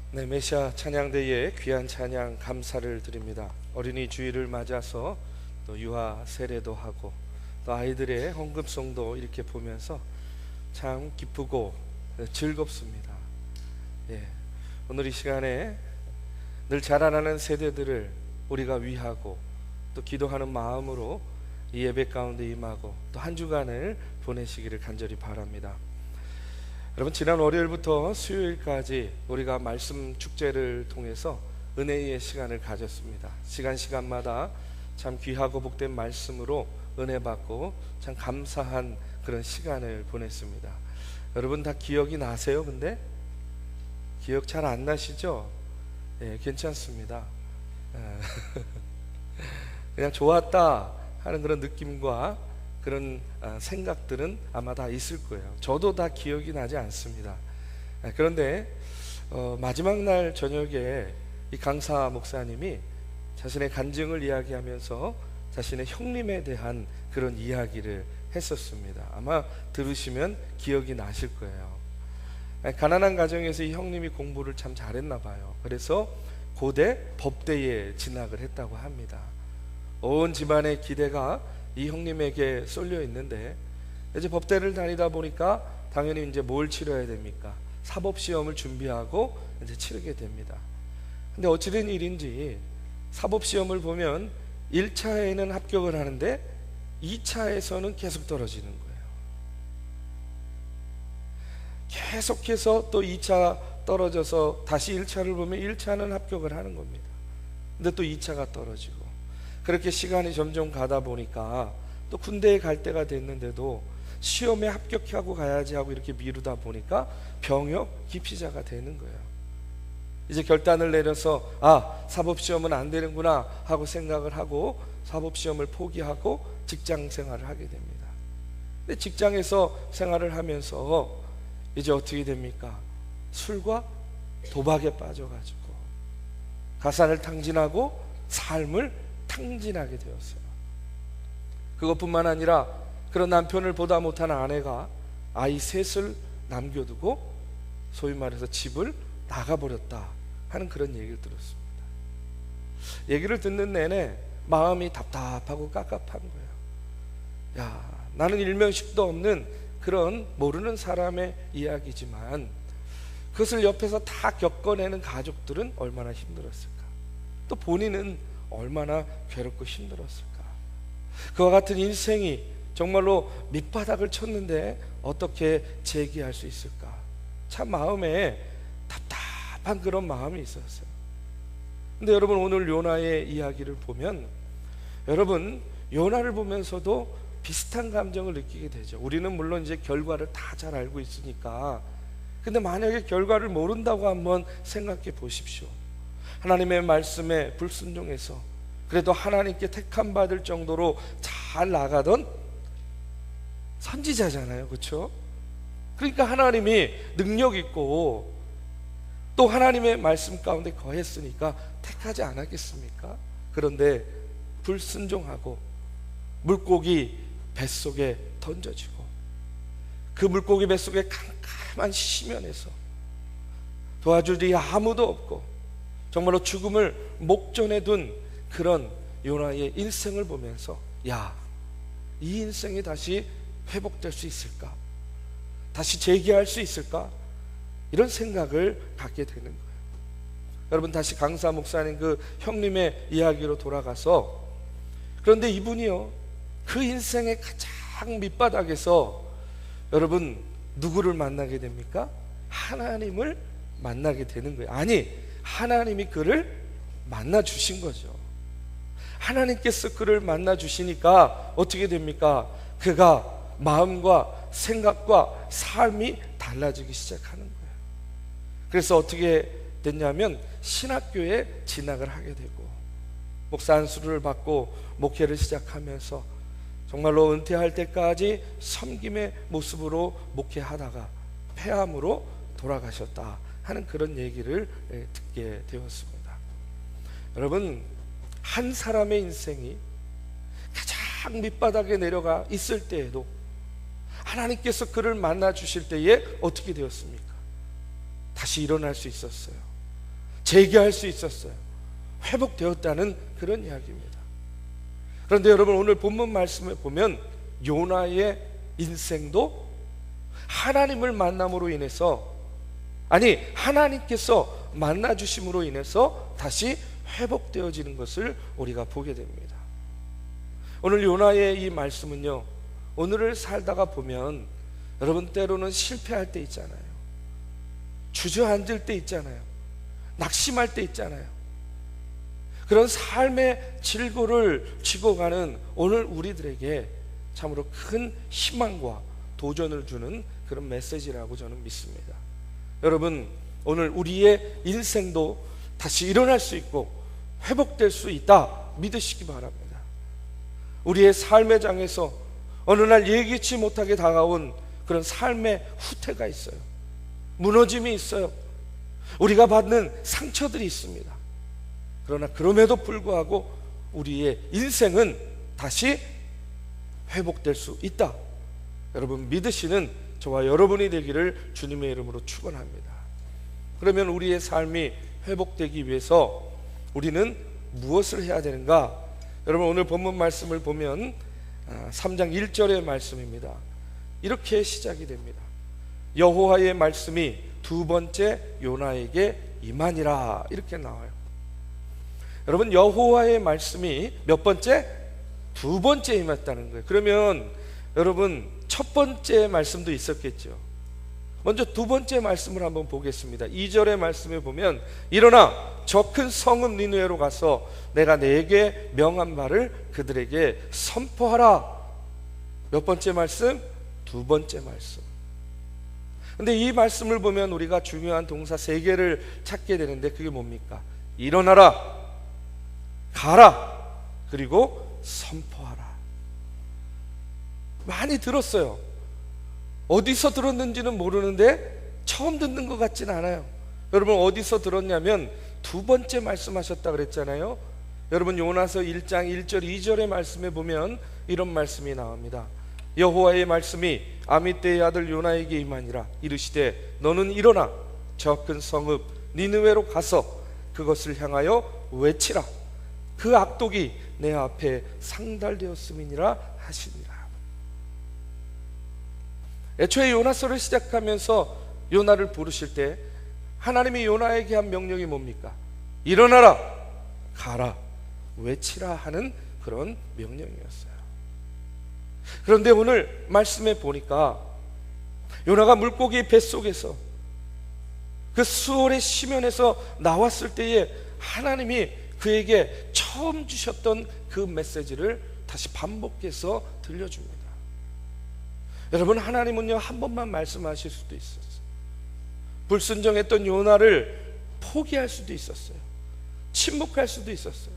네, 메시아 찬양대에 귀한 찬양 감사를 드립니다. 어린이 주일을 맞아서 또 유아 세례도 하고 또 아이들의 헌금송도 이렇게 보면서 참 기쁘고 즐겁습니다. 예, 오늘 이 시간에 늘 자라나는 세대들을 우리가 위하고 또 기도하는 마음으로 이 예배 가운데 임하고 또 한 주간을 보내시기를 간절히 바랍니다. 여러분, 지난 월요일부터 수요일까지 우리가 말씀 축제를 통해서 은혜의 시간을 가졌습니다. 시간마다 참 귀하고 복된 말씀으로 은혜 받고 참 감사한 그런 시간을 보냈습니다. 여러분 다 기억이 나세요? 근데 기억 잘 안 나시죠? 예, 괜찮습니다. 그냥 좋았다 하는 그런 느낌과 그런 생각들은 아마 다 있을 거예요. 저도 다 기억이 나지 않습니다. 그런데 마지막 날 저녁에 이 강사 목사님이 자신의 간증을 이야기하면서 자신의 형님에 대한 그런 이야기를 했었습니다. 아마 들으시면 기억이 나실 거예요. 가난한 가정에서 이 형님이 공부를 참 잘했나 봐요. 그래서 고대 법대에 진학을 했다고 합니다. 온 집안의 기대가 이 형님에게 쏠려 있는데, 이제 법대를 다니다 보니까 당연히 이제 뭘 치러야 됩니까? 사법시험을 준비하고 이제 치르게 됩니다. 근데 어찌된 일인지 사법시험을 보면 1차에는 합격을 하는데 2차에서는 계속 떨어지는 거예요. 계속해서 또 2차 떨어져서 다시 1차를 보면 1차는 합격을 하는 겁니다. 근데 또 2차가 떨어지고, 그렇게 시간이 점점 가다 보니까 또 군대에 갈 때가 됐는데도 시험에 합격하고 가야지 하고 이렇게 미루다 보니까 병역 기피자가 되는 거예요. 이제 결단을 내려서 사법시험은 안 되는구나 하고 생각을 하고 사법시험을 포기하고 직장 생활을 하게 됩니다. 근데 직장에서 생활을 하면서 이제 어떻게 됩니까? 술과 도박에 빠져가지고 가산을 탕진하고 삶을 탕진하게 되었어요. 그것뿐만 아니라 그런 남편을 보다 못한 아내가 아이 셋을 남겨두고 소위 말해서 집을 나가버렸다 하는 그런 얘기를 들었습니다. 얘기를 듣는 내내 마음이 답답하고 깝깝한 거예요. 나는 일면식도 없는 그런 모르는 사람의 이야기지만 그것을 옆에서 다 겪어내는 가족들은 얼마나 힘들었을까? 또 본인은 얼마나 괴롭고 힘들었을까? 그와 같은 인생이 정말로 밑바닥을 쳤는데 어떻게 재기할 수 있을까? 참 마음에 답답한 그런 마음이 있었어요. 근데 여러분, 오늘 요나의 이야기를 보면 여러분, 요나를 보면서도 비슷한 감정을 느끼게 되죠. 우리는 물론 이제 결과를 다 잘 알고 있으니까. 근데 만약에 결과를 모른다고 한번 생각해 보십시오. 하나님의 말씀에 불순종해서 그래도 하나님께 택함 받을 정도로 잘 나가던 선지자잖아요. 그렇죠? 그러니까 하나님이 능력 있고 또 하나님의 말씀 가운데 거했으니까 택하지 않았겠습니까? 그런데 불순종하고 물고기 뱃속에 던져지고 그 물고기 뱃속에 캄캄한 심연에서 도와줄 일이 아무도 없고 정말로 죽음을 목전에 둔 그런 요나의 인생을 보면서 이 인생이 다시 회복될 수 있을까? 다시 재기할 수 있을까? 이런 생각을 갖게 되는 거예요. 여러분, 다시 강사 목사님 그 형님의 이야기로 돌아가서, 그런데 이분이요, 그 인생의 가장 밑바닥에서 여러분 누구를 만나게 됩니까? 하나님을 만나게 되는 거예요. 아니, 하나님이 그를 만나 주신 거죠. 하나님께서 그를 만나 주시니까 어떻게 됩니까? 그가 마음과 생각과 삶이 달라지기 시작하는 거예요. 그래서 어떻게 됐냐면 신학교에 진학을 하게 되고 목사 안수를 받고 목회를 시작하면서 정말로 은퇴할 때까지 섬김의 모습으로 목회하다가 폐암으로 돌아가셨다 하는 그런 얘기를 듣게 되었습니다. 여러분, 한 사람의 인생이 가장 밑바닥에 내려가 있을 때에도 하나님께서 그를 만나 주실 때에 어떻게 되었습니까? 다시 일어날 수 있었어요. 재개할 수 있었어요. 회복되었다는 그런 이야기입니다. 그런데 여러분, 오늘 본문 말씀을 보면 요나의 인생도 하나님을 만남으로 인해서, 아니 하나님께서 만나주심으로 인해서 다시 회복되어지는 것을 우리가 보게 됩니다. 오늘 요나의 이 말씀은요, 오늘을 살다가 보면 여러분, 때로는 실패할 때 있잖아요. 주저앉을 때 있잖아요. 낙심할 때 있잖아요. 그런 삶의 질고를 쥐고 가는 오늘 우리들에게 참으로 큰 희망과 도전을 주는 그런 메시지라고 저는 믿습니다. 여러분, 오늘 우리의 인생도 다시 일어날 수 있고 회복될 수 있다 믿으시기 바랍니다. 우리의 삶의 장에서 어느 날 예기치 못하게 다가온 그런 삶의 후퇴가 있어요. 무너짐이 있어요. 우리가 받는 상처들이 있습니다. 그러나 그럼에도 불구하고 우리의 인생은 다시 회복될 수 있다, 여러분 믿으시는 저와 여러분이 되기를 주님의 이름으로 축원합니다. 그러면 우리의 삶이 회복되기 위해서 우리는 무엇을 해야 되는가? 여러분, 오늘 본문 말씀을 보면 3장 1절의 말씀입니다. 이렇게 시작이 됩니다. 여호와의 말씀이 두 번째 요나에게 임하니라, 이렇게 나와요. 여러분, 여호와의 말씀이 몇 번째? 두 번째 임했다는 거예요. 그러면 여러분, 첫 번째 말씀도 있었겠죠. 먼저 두 번째 말씀을 한번 보겠습니다. 2절의 말씀에 보면 일어나 저 큰 성읍 니느웨로 가서 내가 내게 명한 말을 그들에게 선포하라. 몇 번째 말씀? 두 번째 말씀. 근데 이 말씀을 보면 우리가 중요한 동사 세 개를 찾게 되는데 그게 뭡니까? 일어나라, 가라, 그리고 선포하라. 많이 들었어요. 어디서 들었는지는 모르는데 처음 듣는 것 같진 않아요. 여러분, 어디서 들었냐면 두 번째 말씀하셨다 그랬잖아요. 여러분, 요나서 1장 1절 2절의 말씀에 보면 이런 말씀이 나옵니다. 여호와의 말씀이 아미떼의 아들 요나에게 임하니라. 이르시되 너는 일어나 저 큰 성읍 니느웨로 가서 그것을 향하여 외치라. 그 악독이 내 앞에 상달되었음이니라 하시니라. 애초에 요나서를 시작하면서 요나를 부르실 때 하나님이 요나에게 한 명령이 뭡니까? 일어나라, 가라, 외치라 하는 그런 명령이었어요. 그런데 오늘 말씀에 보니까 요나가 물고기 뱃속에서 그 수월의 심연에서 나왔을 때에 하나님이 그에게 처음 주셨던 그 메시지를 다시 반복해서 들려줍니다. 여러분, 하나님은요, 한 번만 말씀하실 수도 있었어요. 불순종했던 요나를 포기할 수도 있었어요. 침묵할 수도 있었어요.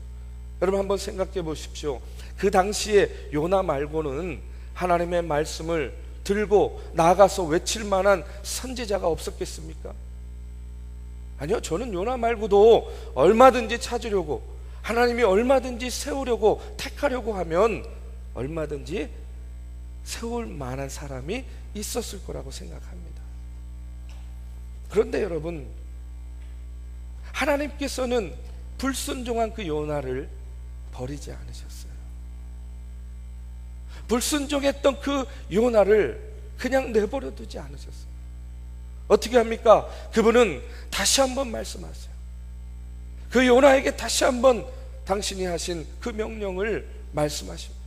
여러분, 한번 생각해 보십시오. 그 당시에 요나 말고는 하나님의 말씀을 들고 나가서 외칠 만한 선지자가 없었겠습니까? 아니요, 저는 요나 말고도 얼마든지 찾으려고, 하나님이 얼마든지 세우려고 택하려고 하면 얼마든지 세울 만한 사람이 있었을 거라고 생각합니다. 그런데 여러분, 하나님께서는 불순종한 그 요나를 버리지 않으셨어요. 불순종했던 그 요나를 그냥 내버려 두지 않으셨어요. 어떻게 합니까? 그분은 다시 한번 말씀하세요. 그 요나에게 다시 한번 당신이 하신 그 명령을 말씀하십니다.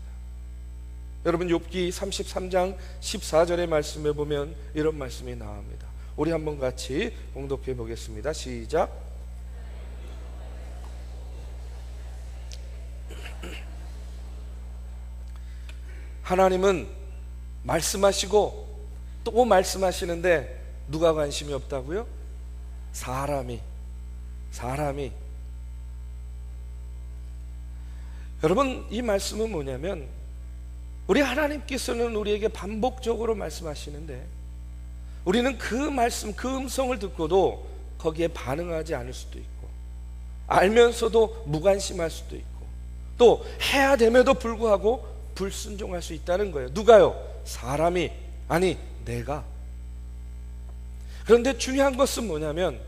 여러분, 욥기 33장 14절의 말씀에 보면 이런 말씀이 나옵니다. 우리 한번 같이 봉독해 보겠습니다. 시작. 하나님은 말씀하시고 또 말씀하시는데 누가 관심이 없다고요? 사람이. 여러분, 이 말씀은 뭐냐면 우리 하나님께서는 우리에게 반복적으로 말씀하시는데 우리는 그 말씀, 그 음성을 듣고도 거기에 반응하지 않을 수도 있고, 알면서도 무관심할 수도 있고, 또 해야 됨에도 불구하고 불순종할 수 있다는 거예요. 누가요? 사람이, 아니 내가. 그런데 중요한 것은 뭐냐면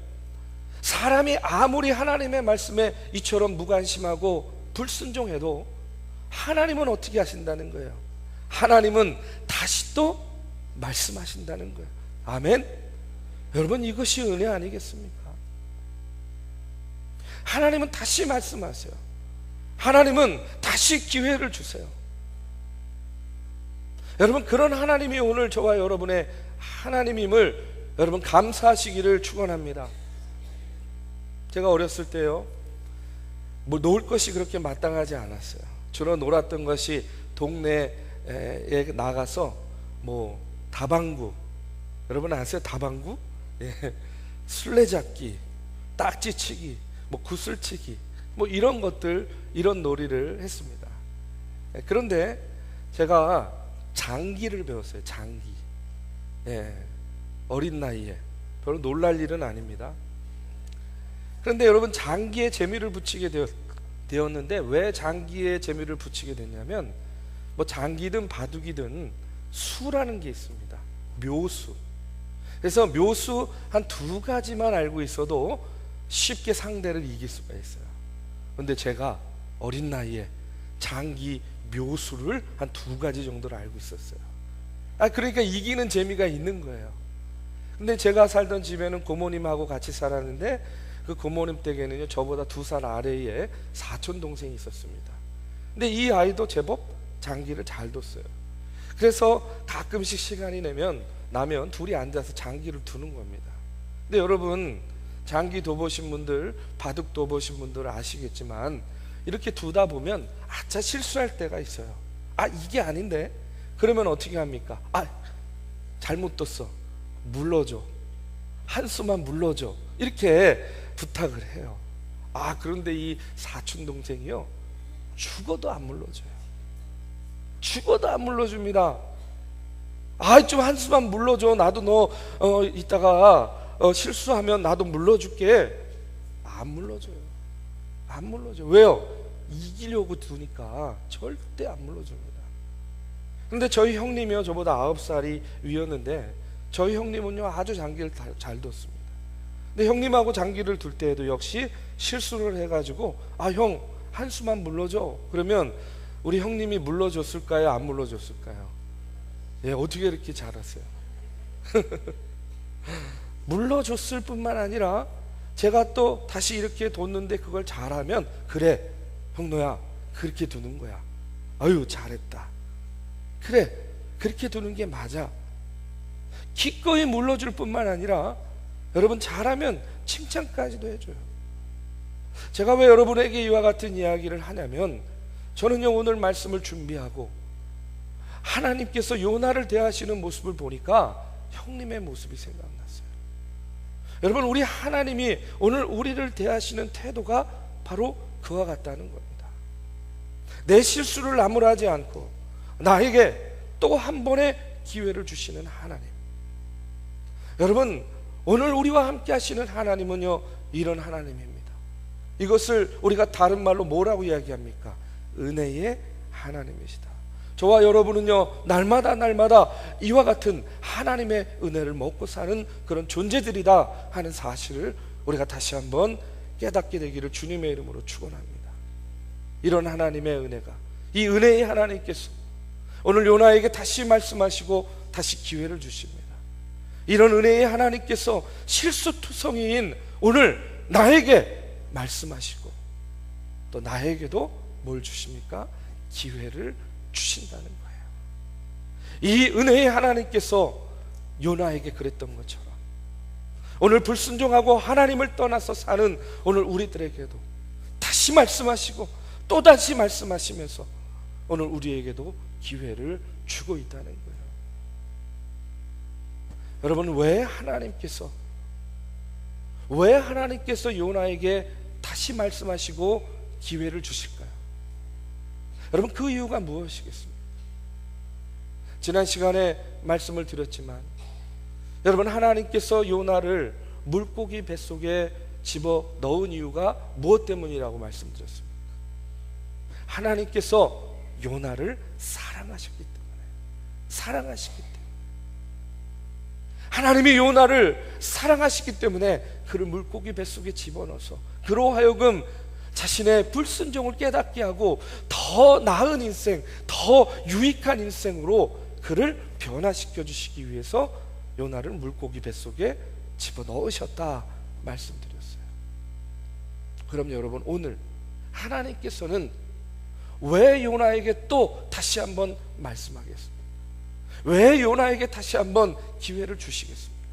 사람이 아무리 하나님의 말씀에 이처럼 무관심하고 불순종해도 하나님은 어떻게 하신다는 거예요? 하나님은 다시 또 말씀하신다는 거예요. 아멘? 여러분, 이것이 은혜 아니겠습니까? 하나님은 다시 말씀하세요. 하나님은 다시 기회를 주세요. 여러분, 그런 하나님이 오늘 저와 여러분의 하나님임을 여러분 감사하시기를 축원합니다. 제가 어렸을 때요, 뭐 놀 것이 그렇게 마땅하지 않았어요. 주로 놀았던 것이 동네에 나가서 뭐 다방구, 여러분 아세요? 다방구? 예. 술래잡기, 딱지치기, 뭐 구슬치기, 뭐 이런 것들, 이런 놀이를 했습니다. 예. 그런데 제가 장기를 배웠어요. 장기. 예. 어린 나이에. 별로 놀랄 일은 아닙니다. 그런데 여러분, 장기에 재미를 붙이게 되었는데 왜 장기에 재미를 붙이게 됐냐면, 뭐 장기든 바둑이든 수라는 게 있습니다. 묘수. 그래서 묘수 한 2가지만 알고 있어도 쉽게 상대를 이길 수가 있어요. 그런데 제가 어린 나이에 장기 묘수를 한 2가지 정도를 알고 있었어요. 그러니까 이기는 재미가 있는 거예요. 근데 제가 살던 집에는 고모님하고 같이 살았는데, 그 고모님 댁에는요, 저보다 2살 아래에 사촌 동생이 있었습니다. 근데 이 아이도 제법 장기를 잘 뒀어요. 그래서 가끔씩 시간이 나면 둘이 앉아서 장기를 두는 겁니다. 근데 여러분, 장기 둬보신 분들, 바둑 둬보신 분들 아시겠지만, 이렇게 두다 보면 아차 실수할 때가 있어요. 이게 아닌데? 그러면 어떻게 합니까? 잘못 뒀어, 물러줘, 한 수만 물러줘, 이렇게 부탁을 해요. 그런데 이 사촌 동생이요, 죽어도 안 물러줘요. 죽어도 안 물러줍니다. 좀 한 수만 물러줘, 나도 너 이따가 실수하면 나도 물러줄게. 안 물러줘요. 안 물러줘요. 왜요? 이기려고 두니까 절대 안 물러줍니다. 근데 저희 형님이요, 저보다 9살이 위였는데 저희 형님은요, 아주 장기를 잘 뒀습니다. 근데 형님하고 장기를 둘 때에도 역시 실수를 해가지고 형, 한 수만 물러줘. 그러면 우리 형님이 물러줬을까요? 안 물러줬을까요? 예, 어떻게 이렇게 잘하세요? 물러줬을 뿐만 아니라 제가 또 다시 이렇게 뒀는데 그걸 잘하면, 그래 형노야, 그렇게 두는 거야. 아유, 잘했다. 그래, 그렇게 두는 게 맞아. 기꺼이 물러줄 뿐만 아니라 여러분, 잘하면 칭찬까지도 해줘요. 제가 왜 여러분에게 이와 같은 이야기를 하냐면, 저는요, 오늘 말씀을 준비하고 하나님께서 요나를 대하시는 모습을 보니까 형님의 모습이 생각났어요. 여러분, 우리 하나님이 오늘 우리를 대하시는 태도가 바로 그와 같다는 겁니다. 내 실수를 나무라지 않고 나에게 또 한 번의 기회를 주시는 하나님. 여러분, 오늘 우리와 함께 하시는 하나님은요, 이런 하나님입니다. 이것을 우리가 다른 말로 뭐라고 이야기합니까? 은혜의 하나님이시다. 저와 여러분은요, 날마다 이와 같은 하나님의 은혜를 먹고 사는 그런 존재들이다 하는 사실을 우리가 다시 한번 깨닫게 되기를 주님의 이름으로 축원합니다. 이런 하나님의 은혜가, 이 은혜의 하나님께서 오늘 요나에게 다시 말씀하시고 다시 기회를 주십니다. 이런 은혜의 하나님께서 실수투성이인 오늘 나에게 말씀하시고 또 나에게도 뭘 주십니까? 기회를 주신다는 거예요. 이 은혜의 하나님께서 요나에게 그랬던 것처럼 오늘 불순종하고 하나님을 떠나서 사는 오늘 우리들에게도 다시 말씀하시고 또다시 말씀하시면서 오늘 우리에게도 기회를 주고 있다는 거예요. 여러분, 왜 하나님께서 요나에게 다시 말씀하시고 기회를 주실까요? 여러분, 그 이유가 무엇이겠습니까? 지난 시간에 말씀을 드렸지만, 여러분, 하나님께서 요나를 물고기 뱃속에 집어 넣은 이유가 무엇 때문이라고 말씀드렸습니까? 하나님께서 요나를 사랑하셨기 때문에. 하나님이 요나를 사랑하시기 때문에 그를 물고기 뱃속에 집어넣어서 그로 하여금 자신의 불순종을 깨닫게 하고 더 나은 인생, 더 유익한 인생으로 그를 변화시켜 주시기 위해서 요나를 물고기 뱃속에 집어넣으셨다 말씀드렸어요. 그럼 여러분, 오늘 하나님께서는 왜 요나에게 또 다시 한번 말씀하겠습니까? 왜 요나에게 다시 한번 기회를 주시겠습니까?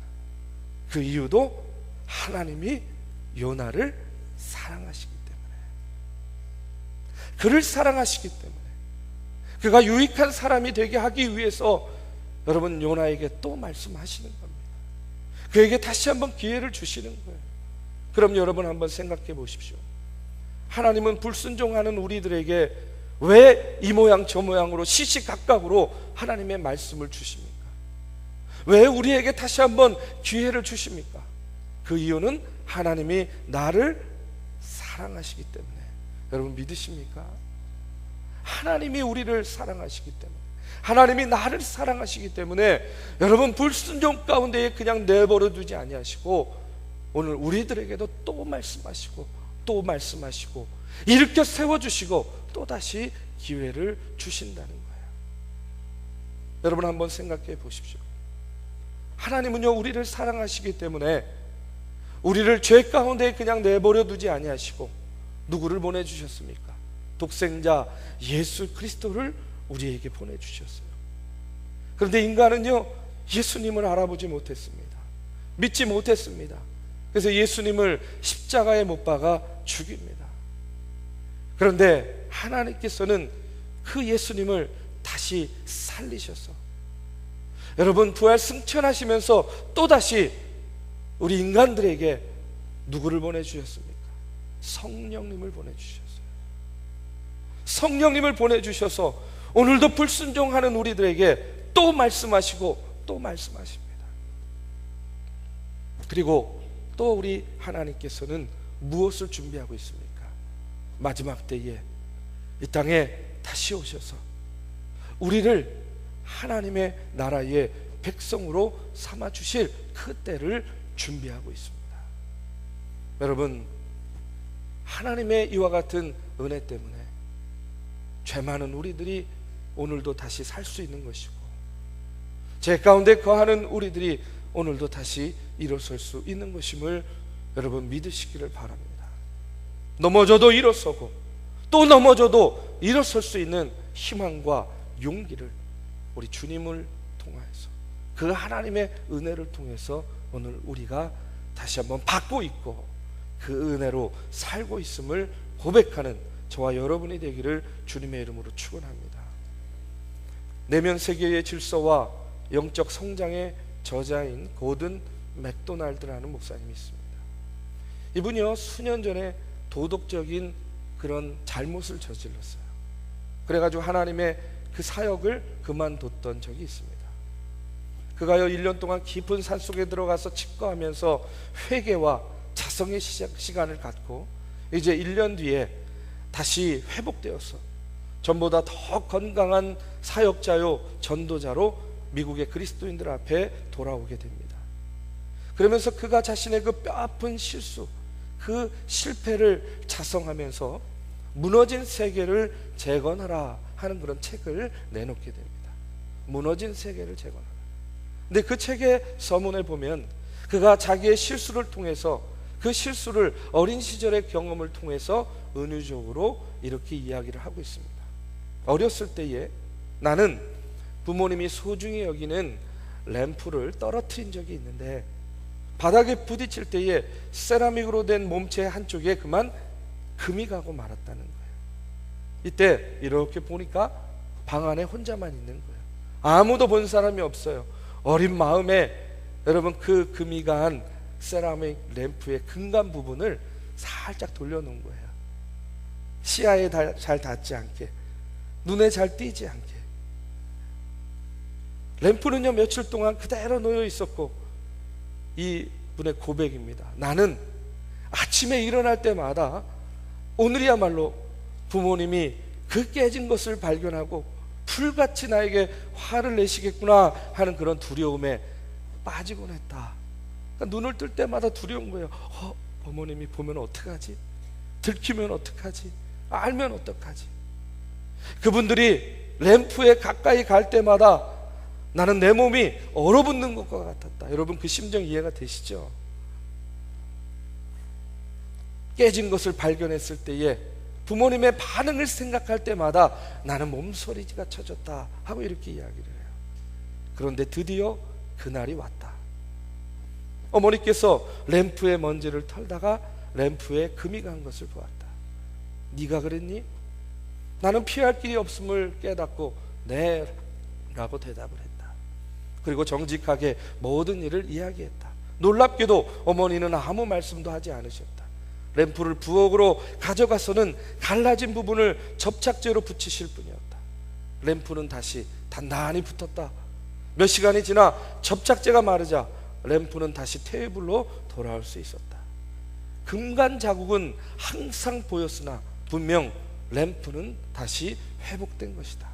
그 이유도 하나님이 요나를 사랑하시기 때문에, 그를 사랑하시기 때문에, 그가 유익한 사람이 되게 하기 위해서 여러분 요나에게 또 말씀하시는 겁니다. 그에게 다시 한번 기회를 주시는 거예요. 그럼 여러분 한번 생각해 보십시오. 하나님은 불순종하는 우리들에게 왜 이 모양 저 모양으로 시시각각으로 하나님의 말씀을 주십니까? 왜 우리에게 다시 한번 기회를 주십니까? 그 이유는 하나님이 나를 사랑하시기 때문에. 여러분 믿으십니까? 하나님이 우리를 사랑하시기 때문에, 하나님이 나를 사랑하시기 때문에 여러분 불순종 가운데에 그냥 내버려 두지 아니하시고 오늘 우리들에게도 또 말씀하시고 또 말씀하시고 일으켜 세워주시고 또다시 기회를 주신다는 거예요. 여러분 한번 생각해 보십시오. 하나님은요 우리를 사랑하시기 때문에 우리를 죄 가운데 그냥 내버려 두지 아니하시고 누구를 보내주셨습니까? 독생자 예수 그리스도를 우리에게 보내주셨어요. 그런데 인간은요 예수님을 알아보지 못했습니다. 믿지 못했습니다. 그래서 예수님을 십자가에 못 박아 죽입니다. 그런데 하나님께서는 그 예수님을 다시 살리셔서 여러분 부활 승천하시면서 또다시 우리 인간들에게 누구를 보내주셨습니까? 성령님을 보내주셨어요. 성령님을 보내주셔서 오늘도 불순종하는 우리들에게 또 말씀하시고 또 말씀하십니다. 그리고 또 우리 하나님께서는 무엇을 준비하고 있습니까? 마지막 때에 이 땅에 다시 오셔서 우리를 하나님의 나라의 백성으로 삼아 주실 그 때를 준비하고 있습니다. 여러분 하나님의 이와 같은 은혜 때문에 죄 많은 우리들이 오늘도 다시 살 수 있는 것이고 죄 가운데 거하는 우리들이 오늘도 다시 일어설 수 있는 것임을 여러분 믿으시기를 바랍니다. 넘어져도 일어서고 또 넘어져도 일어설 수 있는 희망과 용기를 우리 주님을 통해서 그 하나님의 은혜를 통해서 오늘 우리가 다시 한번 받고 있고 그 은혜로 살고 있음을 고백하는 저와 여러분이 되기를 주님의 이름으로 축원합니다. 내면 세계의 질서와 영적 성장의 저자인 고든 맥도날드라는 목사님이 있습니다. 이분이요 수년 전에 도덕적인 그런 잘못을 저질렀어요. 그래가지고 하나님의 그 사역을 그만뒀던 적이 있습니다. 그가요 1년 동안 깊은 산속에 들어가서 직거하면서 회개와 자성의 시간을 갖고 이제 1년 뒤에 다시 회복되어서 전보다 더 건강한 사역자요 전도자로 미국의 그리스도인들 앞에 돌아오게 됩니다. 그러면서 그가 자신의 그 뼈아픈 실수, 그 실패를 자성하면서 무너진 세계를 재건하라 하는 그런 책을 내놓게 됩니다. 무너진 세계를 재건하라. 근데 그 책의 서문에 보면 그가 자기의 실수를 통해서 그 실수를 어린 시절의 경험을 통해서 은유적으로 이렇게 이야기를 하고 있습니다. 어렸을 때에 나는 부모님이 소중히 여기는 램프를 떨어뜨린 적이 있는데 바닥에 부딪힐 때에 세라믹으로 된 몸체 한쪽에 그만 금이 가고 말았다는 거예요. 이때 이렇게 보니까 방 안에 혼자만 있는 거예요. 아무도 본 사람이 없어요. 어린 마음에 여러분 그 금이 간 세라믹 램프의 근간 부분을 살짝 돌려놓은 거예요. 시야에 잘 닿지 않게, 눈에 잘 띄지 않게. 램프는요 며칠 동안 그대로 놓여 있었고 이 분의 고백입니다. 나는 아침에 일어날 때마다 오늘이야말로 부모님이 그 깨진 것을 발견하고 불같이 나에게 화를 내시겠구나 하는 그런 두려움에 빠지곤 했다. 그러니까 눈을 뜰 때마다 두려운 거예요. 어머님이 보면 어떡하지? 들키면 어떡하지? 알면 어떡하지? 그분들이 램프에 가까이 갈 때마다 나는 내 몸이 얼어붙는 것과 같았다. 여러분 그 심정 이해가 되시죠? 깨진 것을 발견했을 때에 부모님의 반응을 생각할 때마다 나는 몸소리가 쳐졌다 하고 이렇게 이야기를 해요. 그런데 드디어 그날이 왔다. 어머니께서 램프에 먼지를 털다가 램프에 금이 간 것을 보았다. 네가 그랬니? 나는 피할 길이 없음을 깨닫고 네 라고 대답을 했다. 그리고 정직하게 모든 일을 이야기했다. 놀랍게도 어머니는 아무 말씀도 하지 않으셨다. 램프를 부엌으로 가져가서는 갈라진 부분을 접착제로 붙이실 뿐이었다. 램프는 다시 단단히 붙었다. 몇 시간이 지나 접착제가 마르자 램프는 다시 테이블로 돌아올 수 있었다. 금간 자국은 항상 보였으나 분명 램프는 다시 회복된 것이다.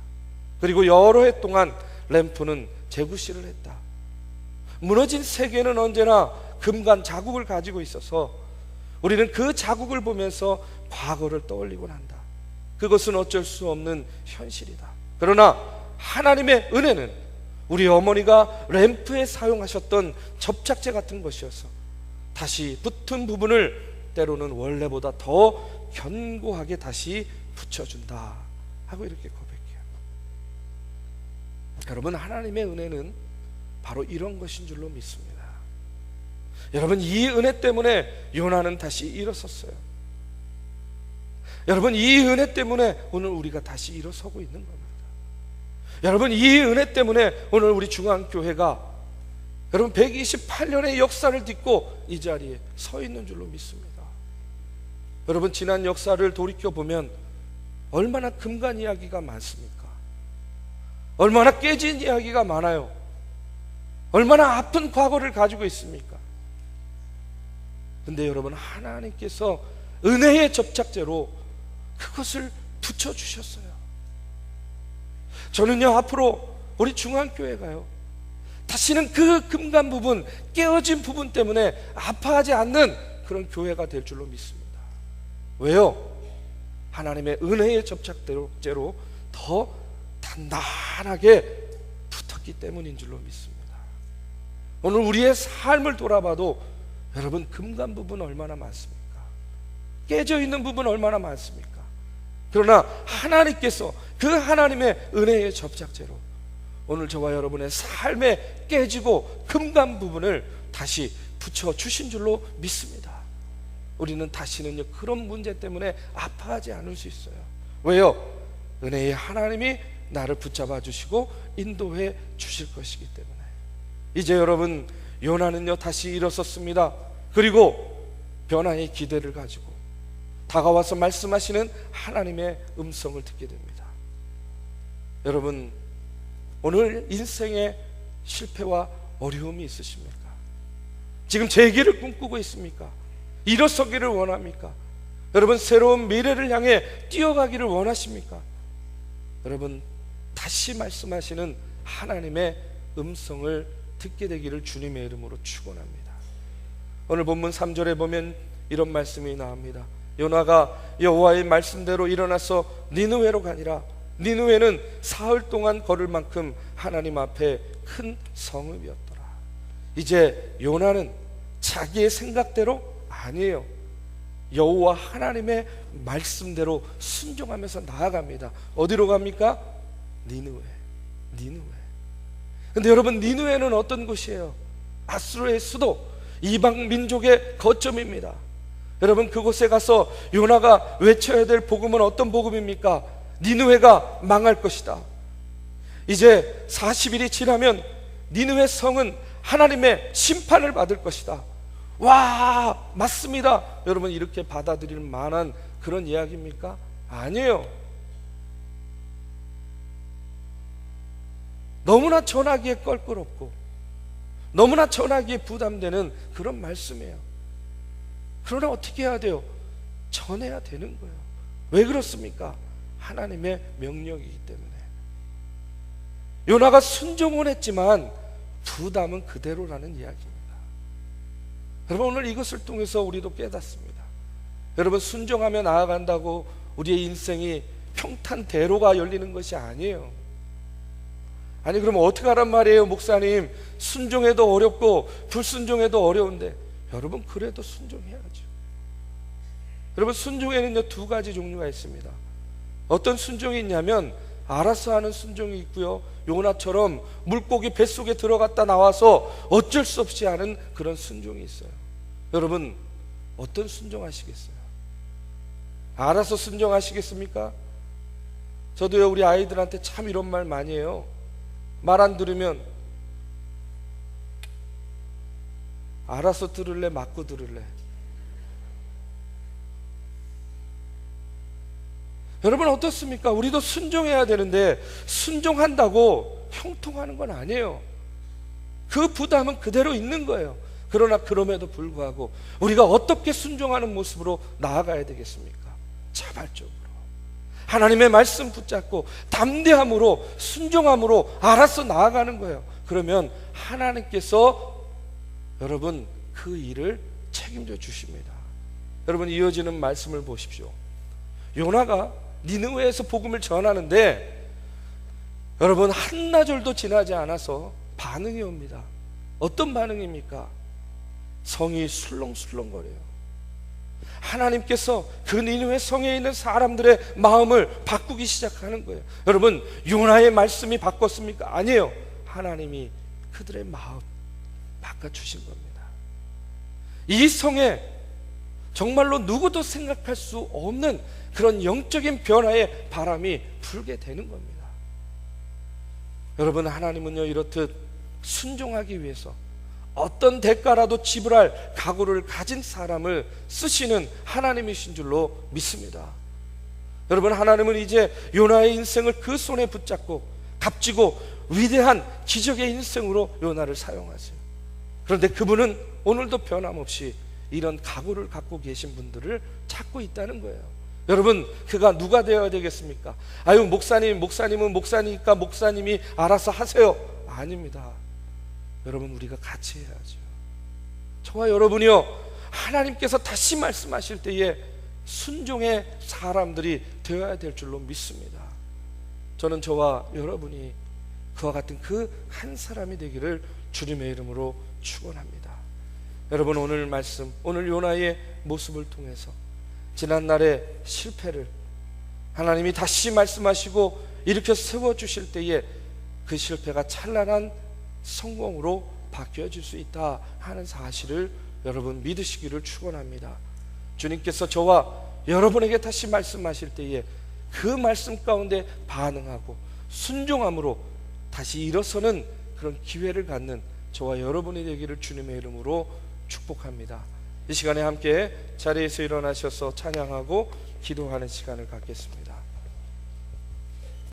그리고 여러 해 동안 램프는 재구시를 했다. 무너진 세계는 언제나 금간 자국을 가지고 있어서 우리는 그 자국을 보면서 과거를 떠올리곤 한다. 그것은 어쩔 수 없는 현실이다. 그러나 하나님의 은혜는 우리 어머니가 램프에 사용하셨던 접착제 같은 것이어서 다시 붙은 부분을 때로는 원래보다 더 견고하게 다시 붙여준다 하고 이렇게 고백해요. 여러분 하나님의 은혜는 바로 이런 것인 줄로 믿습니다. 여러분 이 은혜 때문에 요나는 다시 일어섰어요. 여러분 이 은혜 때문에 오늘 우리가 다시 일어서고 있는 겁니다. 여러분 이 은혜 때문에 오늘 우리 중앙교회가 여러분 128년의 역사를 딛고 이 자리에 서 있는 줄로 믿습니다. 여러분 지난 역사를 돌이켜보면 얼마나 금간 이야기가 많습니까? 얼마나 깨진 이야기가 많아요. 얼마나 아픈 과거를 가지고 있습니까? 근데 여러분 하나님께서 은혜의 접착제로 그것을 붙여주셨어요. 저는요 앞으로 우리 중앙교회가요 다시는 그 금간 부분, 깨어진 부분 때문에 아파하지 않는 그런 교회가 될 줄로 믿습니다. 왜요? 하나님의 은혜의 접착제로 더 단단하게 붙었기 때문인 줄로 믿습니다. 오늘 우리의 삶을 돌아봐도 여러분 금간 부분 얼마나 많습니까? 깨져 있는 부분 얼마나 많습니까? 그러나 하나님께서 그 하나님의 은혜의 접착제로 오늘 저와 여러분의 삶에 깨지고 금간 부분을 다시 붙여주신 줄로 믿습니다. 우리는 다시는요 그런 문제 때문에 아파하지 않을 수 있어요. 왜요? 은혜의 하나님이 나를 붙잡아 주시고 인도해 주실 것이기 때문에. 이제 여러분 요나는요 다시 일어섰습니다. 그리고 변화의 기대를 가지고 다가와서 말씀하시는 하나님의 음성을 듣게 됩니다. 여러분 오늘 인생에 실패와 어려움이 있으십니까? 지금 재기를 꿈꾸고 있습니까? 일어서기를 원합니까? 여러분 새로운 미래를 향해 뛰어가기를 원하십니까? 여러분 다시 말씀하시는 하나님의 음성을 듣게 되기를 주님의 이름으로 축원합니다. 오늘 본문 3절에 보면 이런 말씀이 나옵니다. 요나가 여호와의 말씀대로 일어나서 니느웨로 가니라. 니느웨는 사흘 동안 걸을 만큼 하나님 앞에 큰 성읍이었더라. 이제 요나는 자기의 생각대로 아니에요. 여호와 하나님의 말씀대로 순종하면서 나아갑니다. 어디로 갑니까? 니느웨. 근데 여러분 니느웨는 어떤 곳이에요? 아수르의 수도, 이방 민족의 거점입니다. 여러분 그곳에 가서 요나가 외쳐야 될 복음은 어떤 복음입니까? 니느웨가 망할 것이다. 이제 40일이 지나면 니느웨 성은 하나님의 심판을 받을 것이다. 와, 맞습니다. 여러분 이렇게 받아들일 만한 그런 이야기입니까? 아니에요. 너무나 전하기에 껄끄럽고 너무나 전하기에 부담되는 그런 말씀이에요. 그러나 어떻게 해야 돼요? 전해야 되는 거예요. 왜 그렇습니까? 하나님의 명령이기 때문에. 요나가 순종은 했지만 부담은 그대로라는 이야기입니다. 여러분, 오늘 이것을 통해서 우리도 깨닫습니다. 여러분, 순종하며 나아간다고 우리의 인생이 평탄대로가 열리는 것이 아니에요. 아니, 그럼 어떻게 하란 말이에요, 목사님? 순종해도 어렵고 불순종해도 어려운데. 여러분, 그래도 순종해야죠. 여러분, 순종에는요, 두 가지 종류가 있습니다. 어떤 순종이 있냐면 알아서 하는 순종이 있고요, 요나처럼 물고기 뱃속에 들어갔다 나와서 어쩔 수 없이 하는 그런 순종이 있어요. 여러분, 어떤 순종하시겠어요? 알아서 순종하시겠습니까? 저도요, 우리 아이들한테 참 이런 말 많이 해요. 말 안 들으면 알아서 들을래, 맞고 들을래? 여러분, 어떻습니까? 우리도 순종해야 되는데 순종한다고 형통하는 건 아니에요. 그 부담은 그대로 있는 거예요. 그러나 그럼에도 불구하고 우리가 어떻게 순종하는 모습으로 나아가야 되겠습니까? 자발적으로 하나님의 말씀 붙잡고 담대함으로 순종함으로 알아서 나아가는 거예요. 그러면 하나님께서 여러분 그 일을 책임져 주십니다. 여러분, 이어지는 말씀을 보십시오. 요나가 니느웨에서 복음을 전하는데 여러분, 한나절도 지나지 않아서 반응이 옵니다. 어떤 반응입니까? 성이 술렁술렁거려요. 하나님께서 그 니느웨 성에 있는 사람들의 마음을 바꾸기 시작하는 거예요. 여러분, 요나의 말씀이 바꿨습니까? 아니에요. 하나님이 그들의 마음 바꿔주신 겁니다. 이 성에 정말로 누구도 생각할 수 없는 그런 영적인 변화의 바람이 불게 되는 겁니다. 여러분, 하나님은요, 이렇듯 순종하기 위해서 어떤 대가라도 지불할 각오를 가진 사람을 쓰시는 하나님이신 줄로 믿습니다. 여러분, 하나님은 이제 요나의 인생을 그 손에 붙잡고 값지고 위대한 기적의 인생으로 요나를 사용하세요. 그런데 그분은 오늘도 변함없이 이런 각오를 갖고 계신 분들을 찾고 있다는 거예요. 여러분, 그가 누가 되어야 되겠습니까? 아유, 목사님은 목사니까 목사님이 알아서 하세요. 아닙니다. 여러분, 우리가 같이 해야죠. 저와 여러분이요, 하나님께서 다시 말씀하실 때에 순종의 사람들이 되어야 될 줄로 믿습니다. 저는 저와 여러분이 그와 같은 그 한 사람이 되기를 주님의 이름으로 축원합니다. 여러분, 오늘 말씀, 오늘 요나의 모습을 통해서 지난날의 실패를 하나님이 다시 말씀하시고 일으켜 세워주실 때에 그 실패가 찬란한 성공으로 바뀌어질 수 있다 하는 사실을 여러분 믿으시기를 축원합니다. 주님께서 저와 여러분에게 다시 말씀하실 때에 그 말씀 가운데 반응하고 순종함으로 다시 일어서는 그런 기회를 갖는 저와 여러분이 되기를 주님의 이름으로 축복합니다. 이 시간에 함께 자리에서 일어나셔서 찬양하고 기도하는 시간을 갖겠습니다.